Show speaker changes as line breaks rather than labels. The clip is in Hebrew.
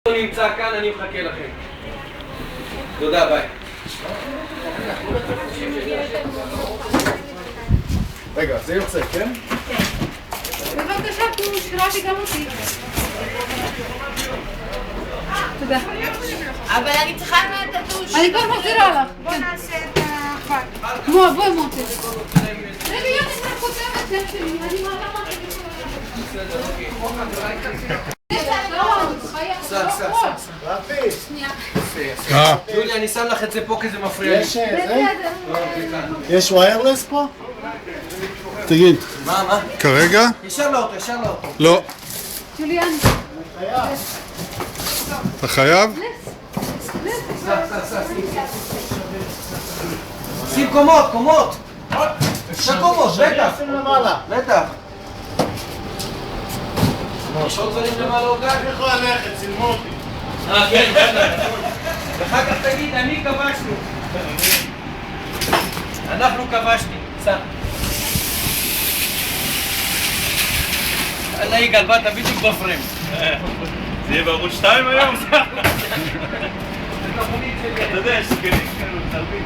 אני נמצא כאן, אני מחכה לכם. תודה, ביי.
רגע, זה יוצא, כן?
בבקשה, קראתי גם אותי. תודה.
אבל אני צריכה את הטוש.
אני כבר מחזירה לך.
בוא נעשה את החג.
בואי מוטי. רגע, יוני, אני כותבת שם שלי. אני מעלה משהו.
בסדר,
רפי!
יוליה, אני שם לך את זה פה כי זה מפריע לי.
יש ויירלס פה? תגיד.
מה?
כרגע?
ישר לאוטו.
לא.
יוליאן.
אתה חייב?
שים קומות. אפשר קומות, בטח. בטח. יש עוד דברים למעלה או גג?
אני יכול ללכת, צילמו אותי.
כן, בטח. ואחר כך תגיד, אני כבשנו. אנחנו כבשתי. סע. אללה יגאל, באת בדיוק בפריים.
זה יהיה בערוץ 2 היום? אתה יודע, יש סגנים כאלו, תלמיד.